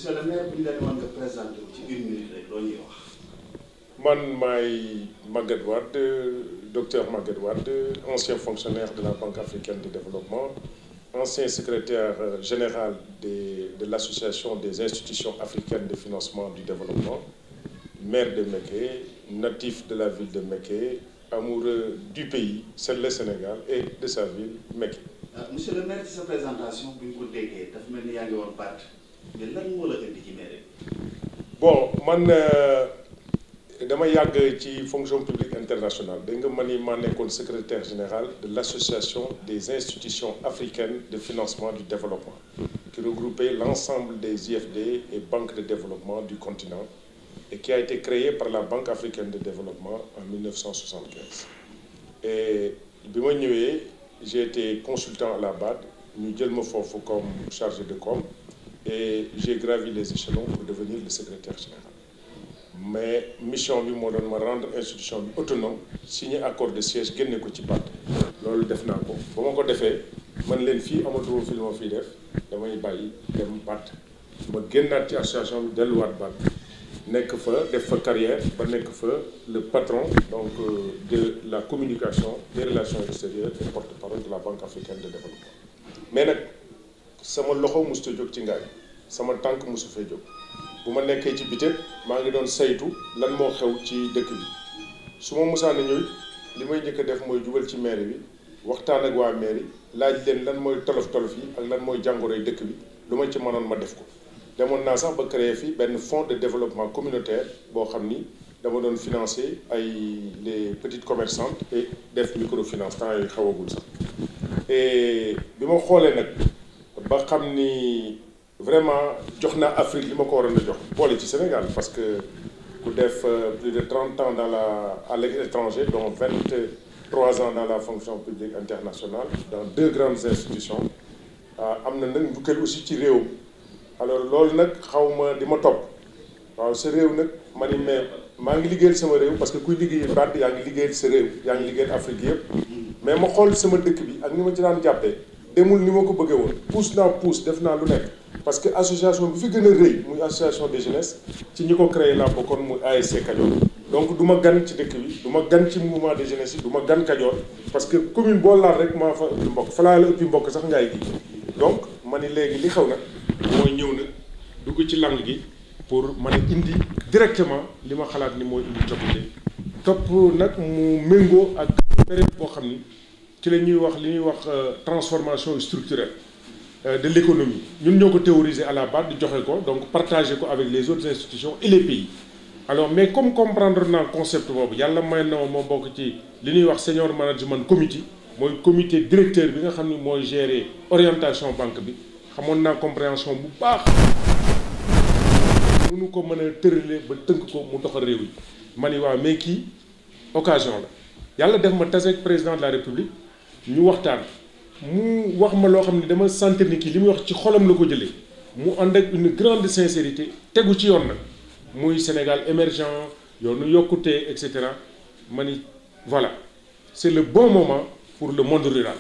monsieur le maire bu ñu leen woon nga présenté ci une minute rek loo ñuy wax. man maay Magatte Wade docteur Magatte Wade ancien fonctionnaire de la Banque africaine de développement, ancien secrétaire général de l'association des institutions africaines de financement du développement, maire de Mékhé, natif de la ville de Mékhé, amoureux du pays, c'est le Sénégal, et de sa ville, Mékhé. Monsieur le maire, ci sa présentation bu ñu ko déggee dafa mel ni yaa ngi woon baat mais lan moo la indi ci maire. Bon man dama yàgg ci fonction publique internationale dégg nga man ni maa nekkoon secrétaire général de l'association des institutions africaines de financement du développement qui regroupait l'ensemble des IFD et banques de développement du continent et qui a été créée par la Banque africaine de développement en 1975. Et bi ma ñëwee j'ai été consultant à la BAD ñu jël ma foofu comme chargé de com et j'ai gravi les échelons pour devenir le secrétaire général. Mais mission bi moo doon ma rendre institution bi autonome signer accord de siège génne ko ci BAD loolu def naa ko ba ma ko defee man leen fii amatuma fi lu ma fii def damay bàyyi dem BAD ma génnaat ci association bi delluwaat BAD nekk fa def fa carrière ba nekk fa le patron donc de la communication des relations extérieures et porte-parole de la Banque africaine de développement. Mais nag sama loxo musuta jóg ci ngaay sama tànk musu fee jóg bu ma nekkee ci bitet maa ngi doon saytu lan moo xew ci dëkk bi su ma musaana ñëw li may njëkk a def mooy jubal ci mairie bi waxtaan ak waa mairie laaj leen lan mooy tolof-tolof yi ak lan mooy jàngoroy dëkk bi lu ma ci mënoon ma def ko. demoon naa sax ba créer fi benn fonds de développement communautaire boo xam ni dama doon financer ay les petites commerçantes et def microfinance temps yooyu xawagul sax et bi ma xoolee nag ba xam ni vraiment jox naa Afrique li ma ko waroon a jox boole ci Sénégal parce que ku def plus de 30 ans à l'étranger dont 23 ans dans la fonction publique internationale dans 2 grandes institutions am na nag njukkal aussi ci réew. Alors loolu nag xaw ma di ma topp waaw sa réew nag ma ni mais maa ngi liggéeyal sama réew parce que kuy liggéey BAD yaa ngi liggéeyal sa réew yaa ngi liggéeyal Afrique yëpp mais ma xool sama dëkk bi ak ni ma ci daan jàppee demul ni ma ko bëggee woon pousse def naa lu nekk parce que association bi fi gën a rëy muy association des jeunesse ci ñi ko créé laa bokkoon muy ASC Kajoor donc du ma gan ci dëkk bi du ma gan ci mouvement des jeunesses yi du ma gan Kajoor parce que commune boo laal rek maa fa ëppi mbokk fa laa la ëppi mbokk sax ngaay gi donc ma ni léegi li xew nag mooy ñëw nag dugg ci langue gi pour mën a indi directement li ma xalaat ni mooy indi coppite topp nag mu méngoo ak période boo xam ni ci la ñuy wax li ñuy wax transformation structurelle de l'économie ñun ñoo ko théoriser à la base di joxe ko donc partager ko avec les autres institutions et les pays alors mais comme comprendre naa concept boobu yàlla may na moo bokk ci li ñuy wax senior management committee mooy comité directeur bi nga xam ni mooy gérer orientation banque bi xamoon naa compréhension bu baax mënu ko mën a tëralee ba tënk ko mu doxal réew yi ma ni waaw mais kii occasion la yàlla def ma tase ak président de la république ñu waxtaan mu wax ma loo xam ne dama sentir ni kii li muy wax ci xolam la ko jëlee mu ànd ak une grande sincérité tegu ci yoon nag muy Sénégal émergent yoonu yokkute et cetera ma ni voilà c'est le bon moment pour le monde rural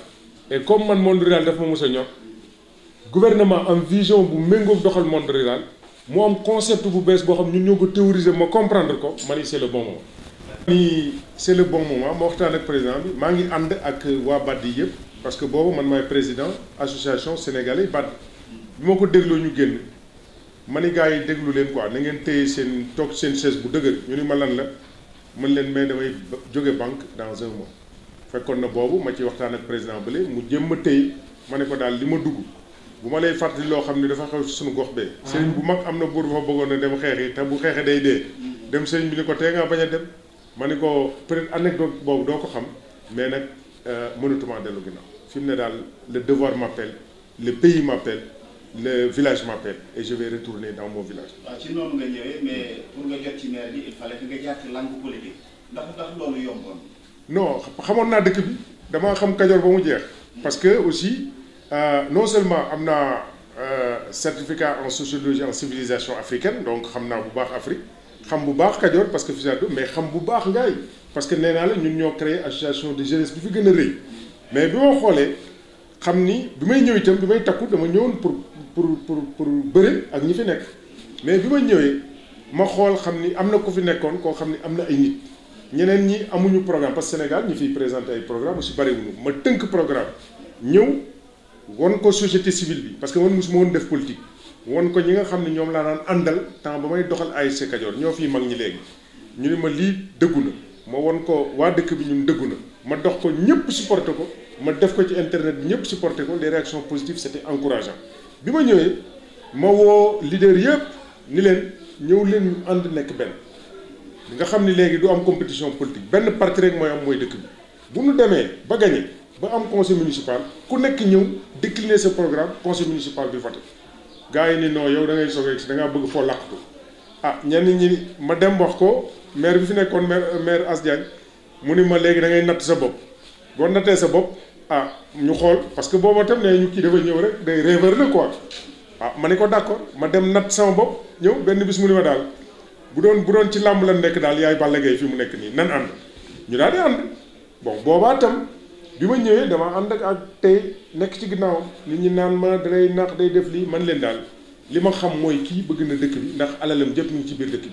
et comme man monde rural daf ma mos a ñor gouvernement am vision bu méngóog doxal monde rural mu am concept bu bees boo xam ñun ñoo ko théoriser ma comprendre ko ma ni c'est le bon moment. ni c'est le bon moment ma waxtaan ak président bi maa ngi ànd ak waa BAD yi yëpp parce que boobu man maay président association sénégalais BAD bi ma ko dégloo ñu génn ma ni gars yi déglu leen quoi na ngeen téye seen toog seen chaise bu dëgër ñu ni ma lan la mën leen mais damay jóge banque dans un mois fekkoon na boobu ma ci waxtaan ak président bële mu jëm ma téye ma ne ko daal li ma dugg bu ma lay fàttali loo xam ne dafa xew ci suñu gox bee sëriñ bu mag am na buur bu fa bëggoon a dem xeex yi te bu xeexee day dee dem sëriñ bi ni ko tee ngaa bañ a dem ma ni ko peut-être anecdote boobu doo ko xam mais nag mënatuma dellu ginnaaw fi mu ne daal le devoir m'appelle le pays m'appelle le village m'appelle et je vais retourner dans mon village. waaw ci noonu nga ñëwee mais pour nga jot ci maire bi il fallait que nga jaar ci langue politique ndax loolu yomboon. non xamoon naa dëkk bi damaa xam Kajoor ba mu jeex. parce que aussi non seulement am naa certificat en sociologie en civilisation africaine donc xam naa bu baax Afrique xam bu baax Kajoor parce que fi mais xam bu baax Ngaay parce que nee naa la ñun ñoo créé association de jeunesse bi fi gën a rëy mais bi ma xoolee xam ni bi may ñëw itam bi may takku dama ñëwoon pour bëre ak ñi fi nekk mais bi ma ñëwee ma xool xam ni am na ku fi nekkoon koo xam ni am na ay nit ñeneen ñi amuñu programme parce que Sénégal ñi fiy présenté ay programme aussi bariwuñu ma tënk programme ñëw won ko société civile bi parce que man mosuma woon def politique won ko ñi nga xam ne ñoom laa daan àndal temps ba may doxal ASC Kajoor ñoo fii mag ñi léegi ñu ne ma lii dëggu na ma won ko waa dëkk bi ñun dëggu na ma dox ko ñëpp supporté ko ma def ko ci internet bi ñëpp supporté ko les réactions positives c'était encourageant bi ma ñëwee ma woo leader yëpp ni leen ñëw leen ñu ànd nekk benn nga xam ni léegi du am compétition politique benn parti rek mooy am mooy dëkk bi bu ñu demee ba gagné ba am conseil municipal ku nekk ñëw décliner ce programme conseil municipal bi voté gars yi ni non yow da ngay soog a si da ngaa bëgg foo làqatu ah ñenn ñi ma dem wax ko maire bi fi nekkoon maire As Diagne mu ni ma léegi da ngay natt sa bopp boo nattee sa bopp ah ñu xool parce que booba tam ne ñu kii dafa ñëw rek day rêveur la quoi ah ma ne ko d'accord ma dem natt sama bopp ñëw benn bis mu ni ma daal bu doon ci làmb la nekk daal yaay Balla Gaye fi mu nekk nii nan ànd ñu daal di ànd bon boobaa tam bi ma ñëwee dama ànd ak tey nekk ci ginnaawam nit ñi naan ma dalay nax day def lii man leen daal li ma xam mooy kii bëgg na dëkk bi ndax alalam jëpp mu ngi ci biir dëkk bi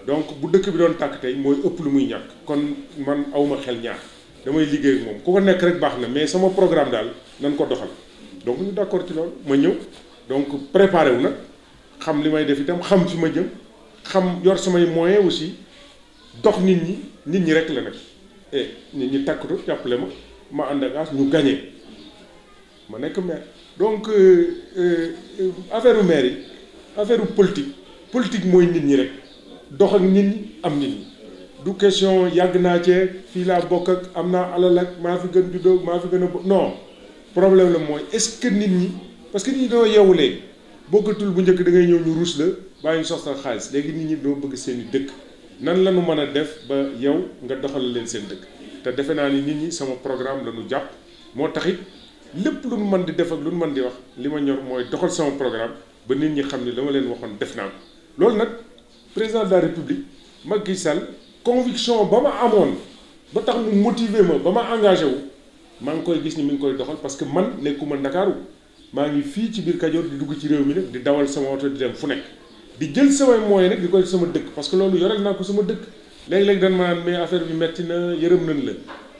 donc bu dëkk bi doon tàkk tey mooy ëpp lu muy ñàkk kon man awma xel ñaar damay liggéey ak moom ku ko nekk rek baax na mais sama programme daal nan ko doxal donc ñu d'accord ci loolu ma ñëw donc préparé wu nag xam li may def itam xam fi ma jëm xam yor samay moyens aussi dox nit ñi rek la nag et nit ñi takkatu jàppale ma ànd ak as ñu gagné ma nekk maire donc affaire maire yi affaire politique mooy nit ñi rek dox ak nit ñi am nit ñi du question yàgg naa cee fii laa bokk ak am naa alal ak maa fi gën juddoo maa fi gën a non problème la mooy est-ce que nit ñi parce que nit ñi doo yeewu léegi bokkatul bu njëkk da ngay ñëw ñu ruus la bàyyi ñu soxla xaalis léegi nit ñi doo bëgg seen i dëkk nan la ñu mën a def ba yow nga doxal leen seen dëkk te defe naa ni nit ñi sama programme la ñu jàpp moo tax it lépp lu ñu mën di def ak lu ñu mën di wax li ma ñor mooy doxal sama programme ba nit ñi xam ni la ma leen waxoon def naa ko loolu nag président de la république Macky Sall conviction ba ma amoon ba tax mu motiver ma ba ma engagé wu maa ngi koy gis ni mi ngi koy doxal parce que man nekkuma Ndakaaru maa ngi fii ci biir Kajoor di dugg ci réew mi nag di dawal sama oto di dem fu nekk di jël samay moyens nag di koy sama dëkk parce que loolu yoreel naa ko sama dëkk léeg-léeg dañ ma naan mais affaire bi metti na yërëm nañ la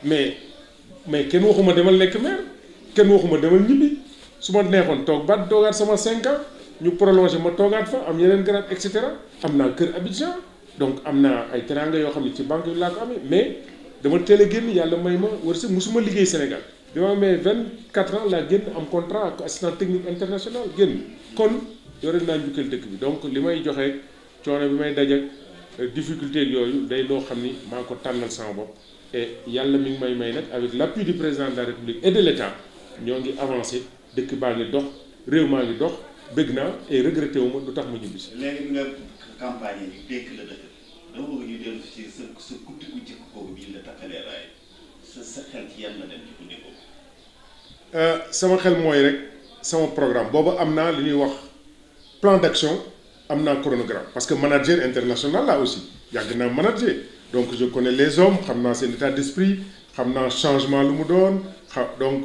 mais kenn waxuma demal nekk maire kenn waxuma demal ñibbi su ma neexoon toogaat sama 5 ans ñu prolongé ma toogaat fa am yeneen grade et cetera am naa kër Abidjan donc am naa ay teranga yoo xam ne ci banque bi laa ko amee mais dama teel a génn yàlla may ma wërsëg musuma liggéey Sénégal bi ma amee 24 ans laa génn am contrat ak assistant technique international génn kon yore naa njukkal dëkk bi donc li may joxe coono bi may dajak difficulté yooyu day loo xam ni maa ngi ko tànnal sama bopp et yàlla mi ngi may nag avec l'appui du président de la République et de l'État ñoo ngi avancé dëkk baa ngi dox réew maa ngi dox bëgg naa et regretté wu ma lu tax ma ñibbi si. léegi nga campagne yi dékk la dëkk dama bëgg ñu dellu ci sa guddi gu jëkk kooku bi la takkalee raay sa xel ci yan la dem ci guddi kooku. sama xel mooy rek sama programme boobu am naa li ñuy wax plan d'action am naa chronogramme parce que manager international là aussi yàgg naa manager donc je connais les hommes xam naa seen état d'esprit xam naa changement lu mu doon donc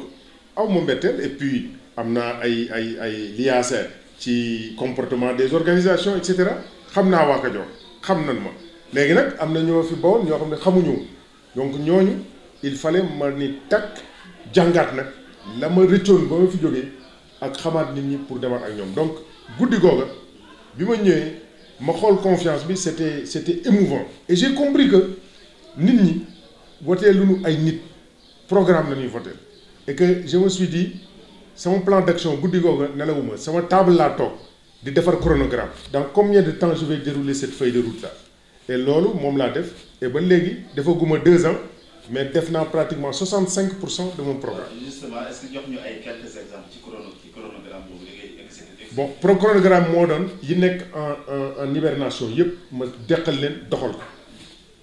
aw ma mbetteel et puis am naa ay liaasa ci comportement des organisations et cetera xam naa waa Kajoor xam nan ma léegi nag am na ñoo fi bawoon ñoo xam ne xamuñu donc ñooñu il fallait ma ni takk jàngaat nag la ma rëccoon ba ma fi jógee ak xamaat nit ñi pour demaat ak ñoom donc guddi googa bi ma ñëwee ma xool confiance bi c'était émouvant et j'ai compris que nit ñi voté lu nu ay nit programme la ñuy voté et que je me suis dit sama plan d'action guddi googa nelawuma sama table laa toog di defar chronogramme dans combien de temps je vais dérouler cette feuille de route là et loolu moom laa def et ba léegi defaguma 2 ans mais def naa pratiquement 65% de mon programme. Justement, est-ce que jox ñu ay quelques exemples ci chronogramme boobu da ngay exécuté. bon chronogramme moo doon yi nekk en hibernation yëpp ma deqal leen doxal ko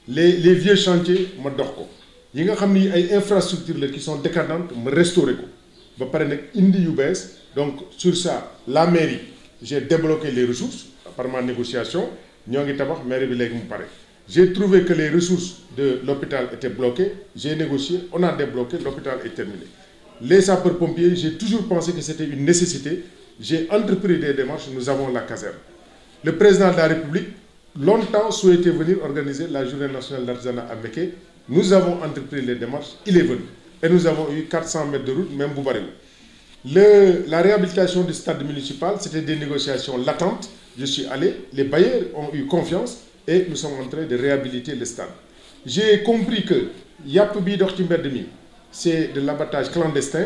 les vieux chantiers ma dox ko yi nga xam ni ay infrastructures la qui sont décadantes ma restaurer ko ba pare nag indi yu bees donc sur ça la mairie j'ai débloqué les ressources par ma négociation ñoo ngi tabax mairie bi léegi mu pare. J'ai trouvé que les ressources de l'hôpital étaient bloquées, j'ai négocié, on a débloqué, l'hôpital est terminé. Les sapeurs-pompiers, j'ai toujours pensé que c'était une nécessité, j'ai entrepris des démarches, nous avons la caserne. Le président de la République longtemps souhaitait venir organiser la journée nationale de l'artisanat à Mékhé. Nous avons entrepris les démarches, il est venu. Et nous avons eu 400 mètres de route, même Boubarou. La réhabilitation du stade municipal, c'était des négociations latentes. Je suis allé, les bailleurs ont eu confiance et nous sommes en train de réhabiliter le stade. J'ai compris que Yapbi Dortimberdemi, c'est de l'abattage clandestin.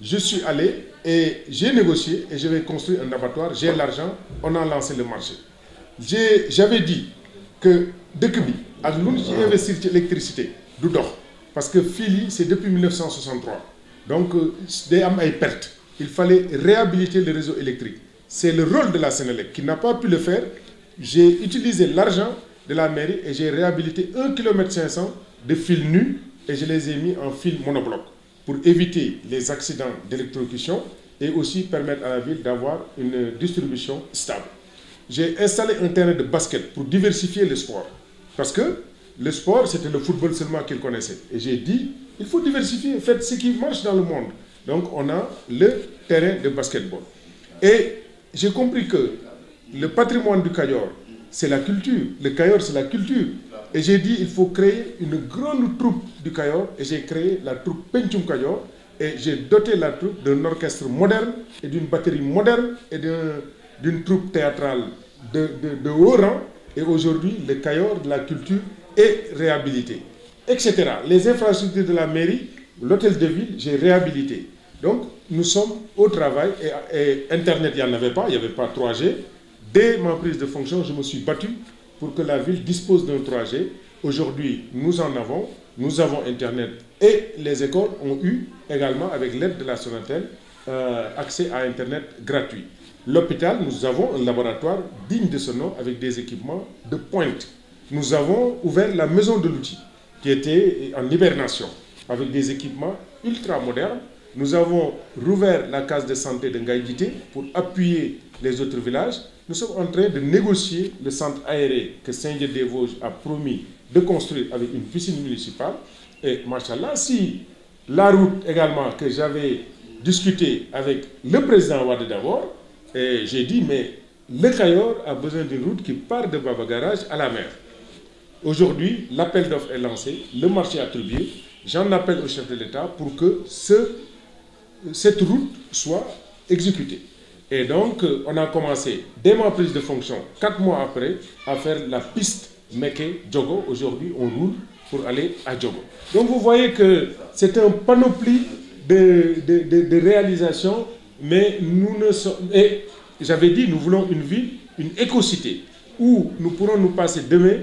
Je suis allé et j'ai négocié et je vais construire un abattoir. J'ai l'argent, on a lancé le marché. J'avais dit que dëkk bi ak lu ñu ci investir ci électricité du dox parce que fii c'est depuis 1963 donc day am ay pertes. Il fallait réhabiliter le réseau électrique. C'est le rôle de la Sénélec qui n'a pas pu le faire. J'ai utilisé l'argent de la mairie et j'ai réhabilité 1,5 km de fils nus et je les ai mis en fil monobloc pour éviter les accidents d'électrocution et aussi permettre à la ville d'avoir une distribution stable. J'ai installé un terrain de basket pour diversifier le sport. Parce que le sport, c'était le football seulement qu'ils connaissaient. Et j'ai dit, il faut diversifier, faites ce qui marche dans le monde. Donc on a le terrain de basketball. Et j'ai compris que le patrimoine du Kayor, c'est la culture. Le Kayor, c'est la culture. Et j'ai dit, il faut créer une grande troupe du Kayor. Et j'ai créé la troupe Penchum Kayor. Et j'ai doté la troupe d'un orchestre moderne et d'une batterie moderne et d'une troupe théâtrale de haut rang. Et aujourd'hui, le Kayor de la culture est réhabilité, etc. Les infrastructures de la mairie, l'hôtel de ville, j'ai réhabilité. Donc, nous sommes au travail et Internet, il n'y en avait pas, il n'y avait pas 3G. Dès ma prise de fonction, je me suis battu pour que la ville dispose d'un 3G. Aujourd'hui, nous en avons, nous avons Internet et les écoles ont eu également, avec l'aide de la Sonatel, accès à Internet gratuit. L'hôpital, nous avons un laboratoire digne de ce nom avec des équipements de pointe. Nous avons ouvert la maison de l'outil qui était en hibernation avec des équipements ultra modernes. Nous avons rouvert la case de santé de Ngaïdité pour appuyer les autres villages. Nous sommes en train de négocier le centre aéré que Saint-Dié-des-Vosges a promis de construire avec une piscine municipale. Et machallah, si la route également que j'avais discuté avec le président Wade d'abord, et j'ai dit, mais le Kayor a besoin d'une route qui part de Baba Garage à la mer. Aujourd'hui, l'appel d'offres est lancé, le marché est attribué. J'en appelle au chef de l'État pour que cette route soit exécutée. Et donc, on a commencé, dès ma prise de fonction, 4 mois après, à faire la piste Mékhé-Diogo. Aujourd'hui, on roule pour aller à Diogo. Donc, vous voyez que c'est un panoplie de réalisations. Mais nous ne sommes... Et j'avais dit, nous voulons une ville, une éco-cité, où nous pourrons nous passer demain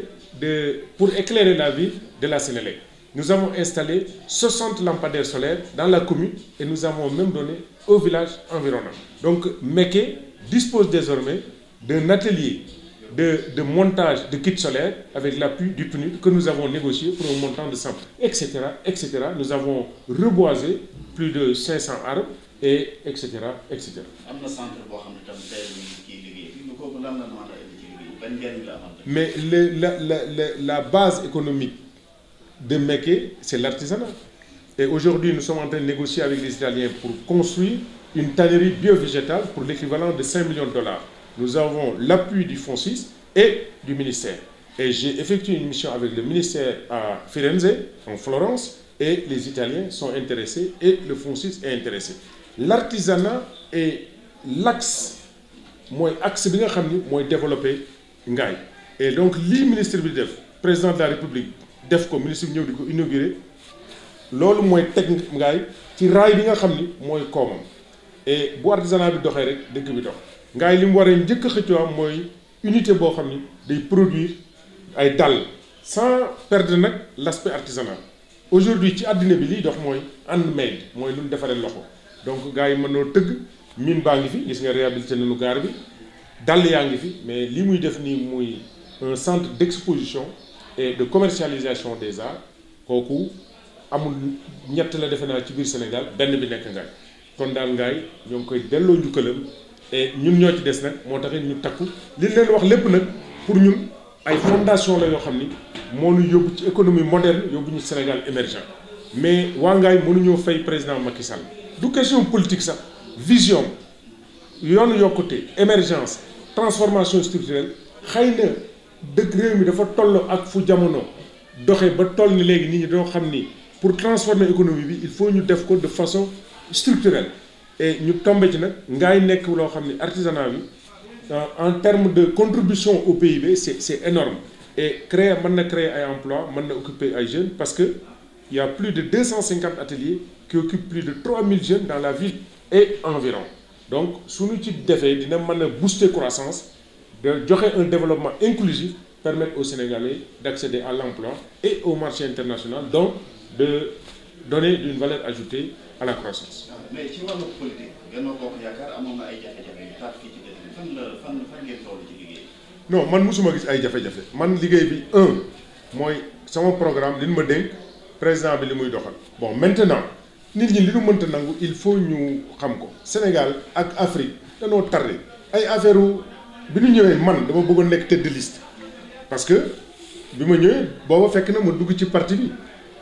pour éclairer la ville de la Sénélec. Nous avons installé 60 lampadaires solaires dans la commune et nous avons même donné au village environnant. Donc Mékhé dispose désormais d'un atelier de montage de kits solaires avec l'appui du PNUD que nous avons négocié pour un montant de 100, etc., etc. Nous avons reboisé plus de 500 arbres. Et etc. etc. Mais la base économique de Mékhé, c'est l'artisanat. Et aujourd'hui, nous sommes en train de négocier avec les Italiens pour construire une tannerie biovégétale pour l'équivalent de 5 millions de dollars. Nous avons l'appui du Fonds 6 et du ministère. Et j'ai effectué une mission avec le ministère à Firenze, en Florence, et les Italiens sont intéressés et le Fonds 6 est intéressé. L'artisanat est l'axe bi nga xam ni mooy développer Ngaye et donc lii ministre bi def président de la République def ko ministre bi ñëw di ko inauguré loolu mooy teg Ngaye ci raay bi nga xam ni mooy koomam et bu artisanat bi doxee rek dëkk bi dox Ngaye li mu war a njëkk a xëccoo am mooy unité boo xam ni day produire ay dàll sans perdre nag l'aspect artisanal. Aujourd'hui ci àddina bi liy dox mooy handmade mooy lu ñu defaree loxo. Donc gars yi mënoo tëgg mine baa ngi fi gis nga réhabilité nañu gaar bi dàll yaa ngi fi mais li muy def nii muy un centre d'exposition et de commercialisation des arts kooku amul ñett la defe naa ci biir Sénégal benn bi nekk Ngaye kon daal Ngaye ñoo ngi koy delloo njukkalam et ñun ñoo ci des nag moo tax ñu takku li leen wax lépp nag pour ñun ay fondation la yoo xam ni moo ñu yóbbu ci économie moderne yóbbu ñu Sénégal émergent mais waa Ngaye mënuñoo fay président Macky Sall. Du question politique sax vision yoonu yokkute émergence transformation structurelle xëy na dëkk réew mi dafa toll ak fu jamono doxe ba toll ni léegi nit ñi doo xam ni pour transformer économie bi il faut ñu def ko de façon structurelle et ñu tombé ci nag ngaay nekk loo xam ni artisanat bi en termes de contribution au PIB c'est énorme et mën na créer ay emploi mën na occuper ay jeunes parce que il y a plus de 250 ateliers qui occupent plus de 3000 jeunes dans la ville et environ donc suñu ci defee dina mën a booster croissance de joxe un développement inclusif permettre aux Sénégalais d'accéder à l'emploi et au marché international donc de donner une valeur ajoutée à la croissance. mais ci wàllu politique Benno Bokk Yaakaar amoon na ay jafe-jafe yu taat fii ci dëkk bi fan ngeen toll ci liggéey. non man mosuma gis ay jafe-jafe man liggéey bi mooy sama programme li ñu ma dénk président bi li muy doxal. bon maintenant nit ñi li ñu mënta nangu il faut ñu xam ko Sénégal ak Afrique danoo tardé ay affaire bi ñu ñëwee man dama bëggoon nekk tête de liste parce que bi ma ñëwee booba fekk na ma dugg ci parti bi.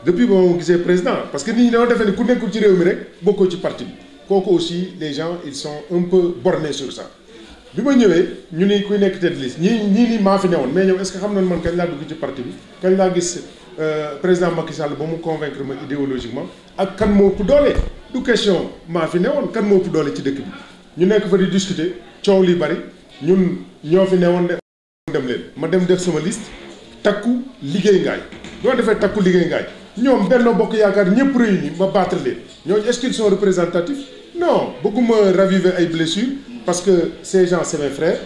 depuis ba ma gisee président parce que nit ñi dañoo defee ni ku nekkul ci réew mi rek bokkoo ci parti bi kooku aussi les gens ils sont un peu bornés sur ça bi ma ñëwee ñu ni kuy nekk tête de liste ñii ni maa fi newoon mais ñoom est-ce que xam nañ man kañ laa dugg ci parti bi kañ laa gis président Macky Sall ba mu convaincre ma idéologiquement ak kan moo ëpp doole du question maa fi newoon kan moo ëpp doole ci dëkk bi ñu nekk fa di discuter coow li bari ñun ñoo fi newoon ne dem leen ma dem def sama liste takku liggéey ngaay doo defee takku liggéey ngaay ñoom Benno Bokk Yaakaar ñëpp réunis ma battre leen ñooñu est-ce qu'ils sont représentatifs non bëgguma raviver ay blessures parce que ces gens c'est mes frères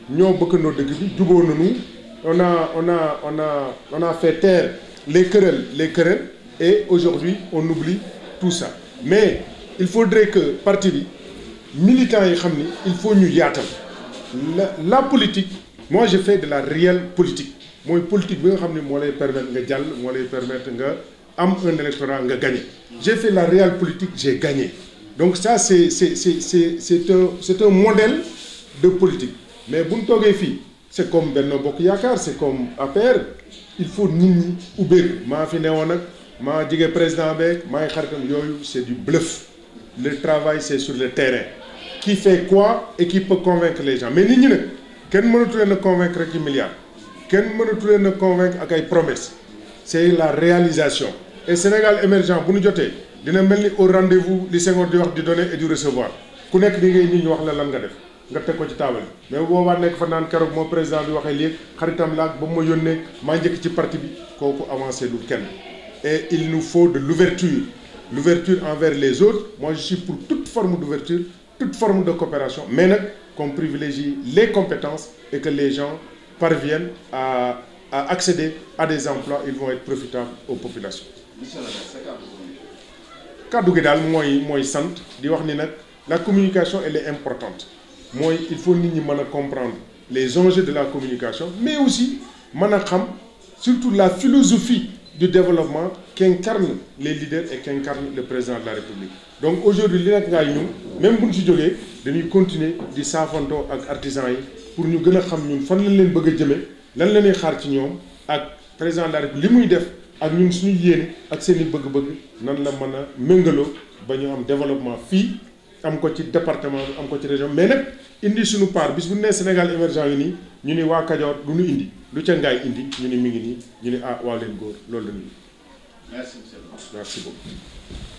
ñoo bëkkandoo dëkk bi jubóo nañu on a fait taire les querelles et aujourd'hui on oublie tout ça mais il faudrait que parti bi militants yi xam ni il faut ñu yaatal la politique moi je fais de la réelle politique mooy politique bi nga xam ni moo lay permettre nga jàll moo lay permettre nga am un électorat nga gagné j'ai fait la réelle politique j'ai gagné donc ça c'est un modèle de politique mais bu ñu toogee fii c'est comme Benno Bokk Yaakaar c'est comme APR il faut nit ñi ubbeeku maa fi newoon ak maa jege président beeg maa ngi xaritam yooyu c'est du bluff le travail c'est sur le terrain qui fait quoi et qui peut convaincre les gens mais nit ñi nag kenn mënatu leen a convaincre ak i milliards kenn mënatu leen a convaincre ak ay promesses c'est la réalisation et Sénégal émergent bu ñu jotee dina mel ni au rendez-vous li Senghor di wax di donner et du recevoir ku nekk di ngay nit ñi wax la lan nga def nga teg ko ci taabal bi mais boobaa nekk fa naan keroog moo président bi waxee léegi xaritam laak ba mu ma yónnee maa njëkk ci parti bi kooku avancé du kenn et il nous faut de l'ouverture envers les autres moi je suis pour toute forme d'ouverture toute forme de coopération mais nag qu'on privilégie les compétences et que les gens parviennent à accéder à des emplois ils vont être profitables aux populations. kàddu gi daal mooy sant di wax ni nag la communication elle est importante mooy il faut nit ñi mën a comprendre les enjeux de la communication mais aussi mën a xam surtout la philosophie du développement qu'incarnent les leaders et qu'incarne le président de la République donc aujourd'hui li nag ngaay ñun même bu ñu si jógee dañuy continuer di saafantoo ak artisans yi pour ñu gën a xam ñun fan lañ leen bëgg a jëme lan la ñuy xaar ci ñoom ak président de la République li muy def ak ñun suñu yéene ak seen i bëgg-bëgg nan la mën a méngaloo ba ñu am développement fii am ko ci département bi am ko ci région mais nag indi suñu part bis bu nee Sénégal émergent yi nii ñu ni waa Kajoor du ñu indi lu ca ngaay indi ñu ni mi ngi nii ñu ni ah waa leen góor loolu la ñu. Merci beaucoup.